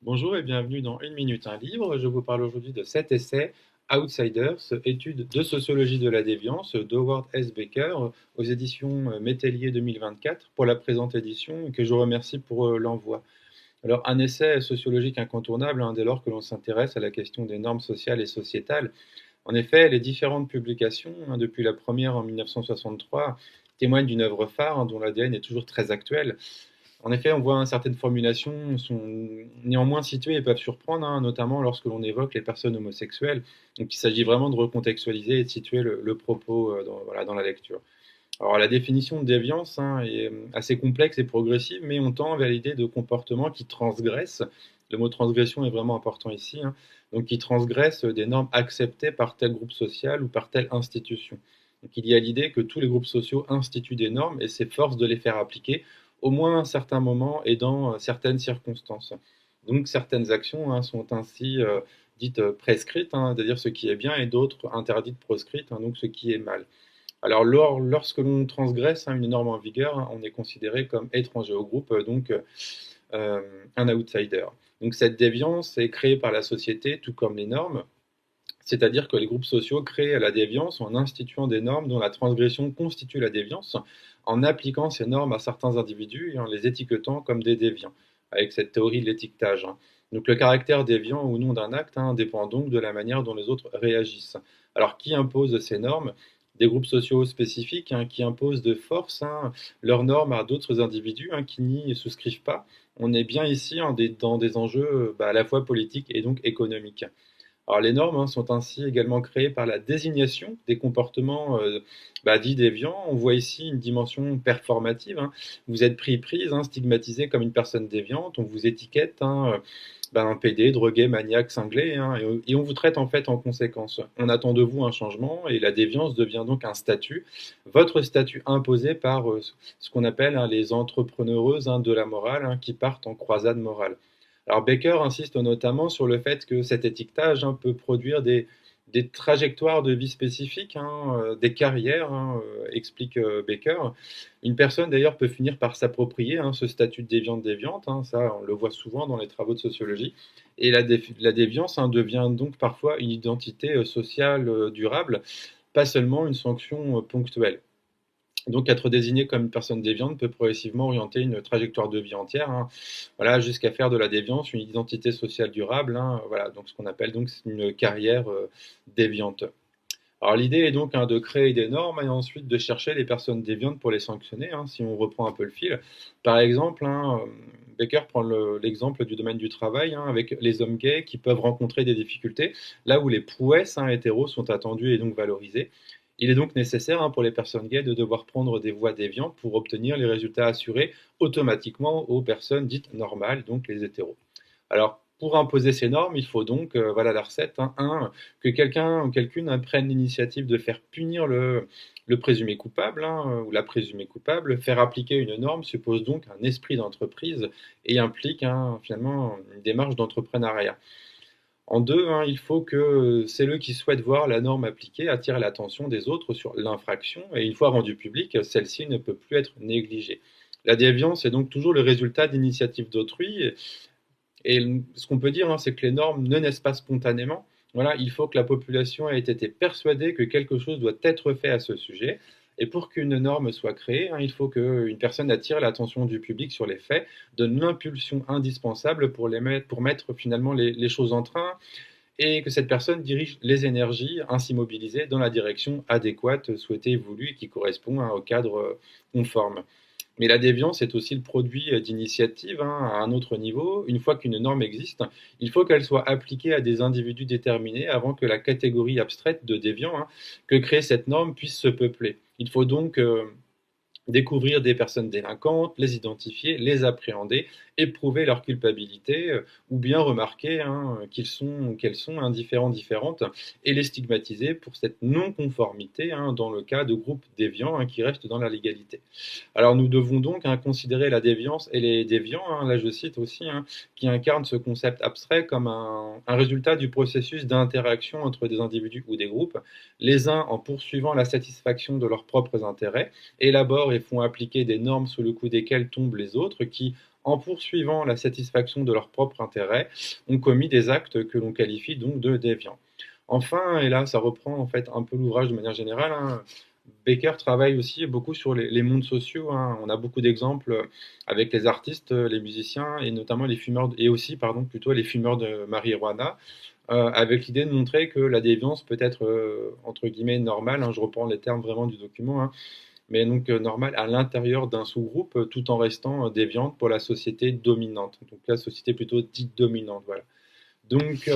Bonjour et bienvenue dans Une minute, un livre. Je vous parle aujourd'hui de cet essai Outsiders, étude de sociologie de la déviance d'Howard S. Becker aux éditions Métellier 2024 pour la présente édition et que je remercie pour l'envoi. Alors, un essai sociologique incontournable dès lors que l'on s'intéresse à la question des normes sociales et sociétales. En effet, les différentes publications, depuis la première en 1963, témoignent d'une œuvre phare dont l'ADN est toujours très actuel. En effet, on voit certaines formulations sont néanmoins situées et peuvent surprendre, notamment lorsque l'on évoque les personnes homosexuelles. Donc, il s'agit vraiment de recontextualiser et de situer le propos voilà, dans la lecture. Alors, la définition de déviance est assez complexe et progressive, mais on tend vers l'idée de comportements qui transgressent. Le mot transgression est vraiment important ici, donc qui transgressent des normes acceptées par tel groupe social ou par telle institution. Donc, il y a l'idée que tous les groupes sociaux instituent des normes et s'efforcent de les faire appliquer, au moins à un certain moment et dans certaines circonstances. Donc, certaines actions sont ainsi dites prescrites, c'est-à-dire ce qui est bien, et d'autres interdites proscrites, donc ce qui est mal. Alors, lorsque l'on transgresse une norme en vigueur, on est considéré comme étranger au groupe, donc un outsider. Donc, cette déviance est créée par la société, tout comme les normes, c'est-à-dire que les groupes sociaux créent la déviance en instituant des normes dont la transgression constitue la déviance, en appliquant ces normes à certains individus et en les étiquetant comme des déviants, avec cette théorie de l'étiquetage. Donc, le caractère déviant ou non d'un acte dépend donc de la manière dont les autres réagissent. Alors, qui impose ces normes? Des groupes sociaux spécifiques qui imposent de force leurs normes à d'autres individus qui n'y souscrivent pas. On est bien ici dans des enjeux à la fois politiques et donc économiques. Alors les normes sont ainsi également créées par la désignation des comportements dits déviants. On voit ici une dimension performative. Vous êtes prise, stigmatisé comme une personne déviante. On vous étiquette un PD, drogué, maniaque, cinglé, et on vous traite en fait en conséquence. On attend de vous un changement et la déviance devient donc un statut, votre statut imposé par ce qu'on appelle les entrepreneureuses de la morale qui partent en croisade morale. Alors Baker insiste notamment sur le fait que cet étiquetage peut produire des trajectoires de vie spécifiques, des carrières, explique Baker. Une personne d'ailleurs peut finir par s'approprier ce statut de déviante, ça on le voit souvent dans les travaux de sociologie. Et la déviance devient donc parfois une identité sociale durable, pas seulement une sanction ponctuelle. Donc, être désigné comme une personne déviante peut progressivement orienter une trajectoire de vie entière, voilà, jusqu'à faire de la déviance une identité sociale durable, voilà, donc ce qu'on appelle donc une carrière déviante. Alors, l'idée est donc de créer des normes et ensuite de chercher les personnes déviantes pour les sanctionner, si on reprend un peu le fil. Par exemple, Becker prend l'exemple du domaine du travail avec les hommes gays qui peuvent rencontrer des difficultés, là où les prouesses hétéros sont attendues et donc valorisées. Il est donc nécessaire pour les personnes gays de devoir prendre des voies déviantes pour obtenir les résultats assurés automatiquement aux personnes dites normales, donc les hétéros. Alors, pour imposer ces normes, il faut donc, voilà la recette, que quelqu'un ou quelqu'une prenne l'initiative de faire punir le présumé coupable ou la présumée coupable. Faire appliquer une norme suppose donc un esprit d'entreprise et implique finalement une démarche d'entrepreneuriat. En deux, il faut que celles qui souhaitent voir la norme appliquée attirent l'attention des autres sur l'infraction et une fois rendue publique, celle-ci ne peut plus être négligée. La déviance est donc toujours le résultat d'initiatives d'autrui et ce qu'on peut dire, c'est que les normes ne naissent pas spontanément. Voilà, il faut que la population ait été persuadée que quelque chose doit être fait à ce sujet. Et pour qu'une norme soit créée, il faut qu'une personne attire l'attention du public sur les faits, donne l'impulsion indispensable pour mettre finalement les choses en train, et que cette personne dirige les énergies ainsi mobilisées dans la direction adéquate, souhaitée et voulue, et qui correspond au cadre conforme. Mais la déviance est aussi le produit d'initiatives à un autre niveau. Une fois qu'une norme existe, il faut qu'elle soit appliquée à des individus déterminés avant que la catégorie abstraite de déviants que crée cette norme puisse se peupler. Il faut donc découvrir des personnes délinquantes, les identifier, les appréhender, éprouver leur culpabilité, ou bien remarquer qu'elles sont différentes, et les stigmatiser pour cette non-conformité dans le cas de groupes déviants qui restent dans la légalité. Alors nous devons donc considérer la déviance et les déviants, là je cite aussi, qui incarnent ce concept abstrait comme un résultat du processus d'interaction entre des individus ou des groupes, les uns en poursuivant la satisfaction de leurs propres intérêts, élaborent et font appliquer des normes sous le coup desquelles tombent les autres qui, en poursuivant la satisfaction de leur propre intérêt, ont commis des actes que l'on qualifie donc de déviants. Enfin, et là ça reprend en fait un peu l'ouvrage de manière générale, hein, Baker travaille aussi beaucoup sur les mondes sociaux, hein. On a beaucoup d'exemples avec les artistes, les musiciens et notamment les fumeurs, et aussi, pardon, plutôt les fumeurs de marijuana, avec l'idée de montrer que la déviance peut être, entre guillemets, normale, hein, je reprends les termes vraiment du document, hein, mais donc normale à l'intérieur d'un sous-groupe, tout en restant déviante pour la société dominante. Donc la société plutôt dite dominante, voilà. Donc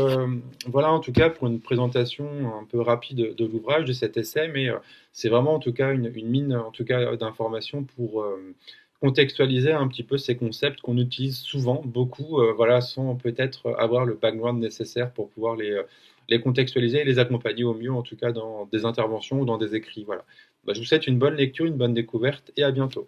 voilà en tout cas pour une présentation un peu rapide de l'ouvrage, de cet essai, mais c'est vraiment en tout cas une mine en tout cas d'informations pour contextualiser un petit peu ces concepts qu'on utilise souvent, beaucoup, voilà, sans peut-être avoir le background nécessaire pour pouvoir les contextualiser et les accompagner au mieux, en tout cas dans des interventions ou dans des écrits. Voilà. Bah, je vous souhaite une bonne lecture, une bonne découverte et à bientôt.